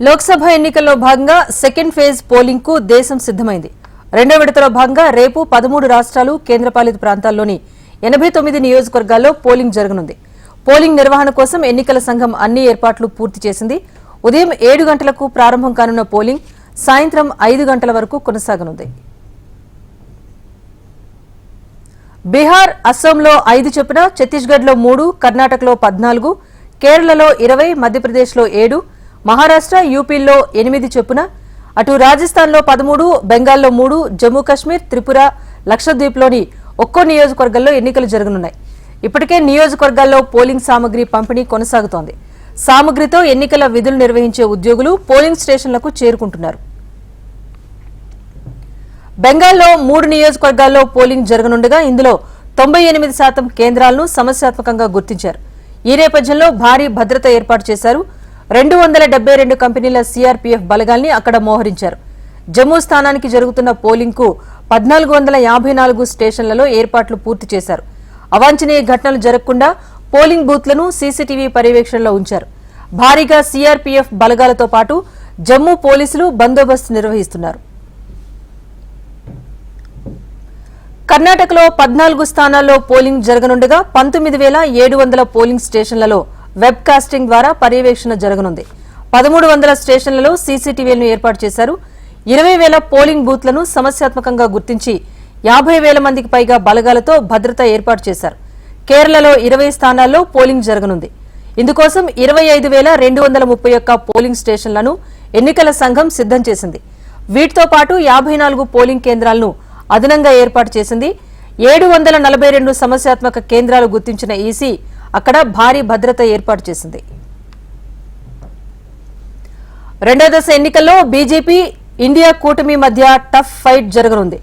లోక్సభ ఎన్నికల్లో భాగంగా second phase polling కు దేశం సిద్దమైంది. రెండో విడతలో భాగంగా రేపు 13 రాష్ట్రాలు కేంద్రపాలిత ప్రాంతాల్లోని 89 నియోజకవర్గాల్లో పోలింగ్ జరగనుంది. పోలింగ్ నిర్వహణ కోసం ఎన్నికల సంఘం అన్ని ఏర్పాట్లు పూర్తి చేసింది. ఉదయం 7 గంటలకు ప్రారంభం కానున్న పోలింగ్ సాయంత్రం 5 గంటల వరకు కొనసాగనుంది. బీహార్, అస్సాంలో 5 చొప్పున, ఛత్తీస్గఢ్లో 3, కర్ణాటకలో 14, కేరళలో 20, మధ్యప్రదేశ్లో 7, మహారాష్ట్ర, యూపీల్లో 8 చొప్పున, అటు రాజస్థాన్లో 13, బెంగాల్లో 3, జమ్మూ కశ్మీర్, త్రిపుర, లక్షద్వీప్లోని ఒక్కో నియోజకవర్గంలో ఎన్నికలు జరగనున్నాయి. ఇప్పటికే నియోజకవర్గాల్లో పోలింగ్ సామగ్రి పంపిణీ కొనసాగుతోంది. సామగ్రితో ఎన్నికల విధులు నిర్వహించే ఉద్యోగులు పోలింగ్ స్టేషన్లకు చేరుకుంటున్నారు. బెంగాల్లో 3 నియోజకవర్గాల్లో పోలింగ్ జరగనుండగా ఇందులో 98% కేంద్రాలను సమస్యాత్మకంగా గుర్తించారు. ఈ నేపథ్యంలో భారీ భద్రత ఏర్పాటు చేశారు. 272 కంపెనీల సీఆర్పీఎఫ్ బలగాల్ని అక్కడ మోహరించారు. జమ్మూ స్థానానికి జరుగుతున్న పోలింగ్ కు 1454 స్టేషన్లలో ఏర్పాట్లు పూర్తి చేశారు. అవాంఛనీయ ఘటనలు జరగకుండా పోలింగ్ బూత్లను సీసీటీవీ పర్యవేక్షణలో ఉంచారు. భారీగా సీఆర్పీఎఫ్ బలగాలతో పాటు జమ్మూ పోలీసులు బందోబస్తు నిర్వహిస్తున్నారు. కర్ణాటకలో 14 స్థానాల్లో పోలింగ్ జరగనుండగా 19,700 పోలింగ్ స్టేషన్లలో వెబ్ కాస్టింగ్ ద్వారా పర్యవేక్షణ జరగనుంది. 1300 స్టేషన్లలో సీసీటీవీలను ఏర్పాటు చేశారు. 20,000 పోలింగ్ బూత్లను సమస్యాత్మకంగా గుర్తించి 50,000 మందికి పైగా బలగాలతో భద్రత ఏర్పాటు చేశారు. కేరళలో 20 స్థానాల్లో పోలింగ్ జరగనుంది. ఇందుకోసం 25,231 పోలింగ్ స్టేషన్లను ఎన్నికల సంఘం సిద్దం చేసింది. వీటితో పాటు 54 పోలింగ్ కేంద్రాలను అదనంగా ఏర్పాటు చేసింది. 742 సమస్యాత్మక కేంద్రాలు గుర్తించిన ఈసీ అక్కడ భారీ భద్రత ఏర్పాటు చేసింది. రెండో దశ ఎన్నికల్లో బీజేపీ, ఇండియా కూటమి మధ్య టఫ్ ఫైట్ జరగనుంది.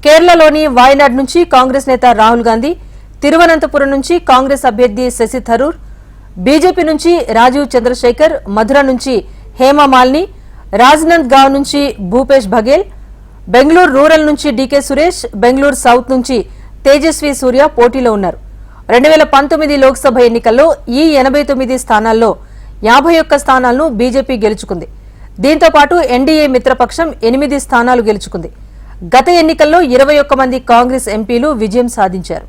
కేరళలోని వాయనాడ్ నుంచి కాంగ్రెస్ నేత రాహుల్ గాంధీ, తిరువనంతపురం నుంచి కాంగ్రెస్ అభ్యర్థి శశి థరూర్, బీజేపీ నుంచి రాజీవ్ చంద్రశేఖర్, మధుర నుంచి హేమా మాలిని, రాజ్నంద్ గావ్ నుంచి భూపేష్ బఘేల్, బెంగళూరు రూరల్ నుంచి డీకే సురేష్, బెంగళూరు సౌత్ నుంచి తేజస్వి సూర్య పోటీలో ఉన్నారు. 2019 లోక్సభ ఎన్నికల్లో ఈ 89 స్థానాల్లో 51 స్థానాలను బీజేపీ గెలుచుకుంది. దీంతో పాటు ఎన్డీఏ మిత్రపక్షం 8 స్థానాలు గెలుచుకుంది. గత ఎన్నికల్లో 21 మంది కాంగ్రెస్ ఎంపీలు విజయం సాధించారు.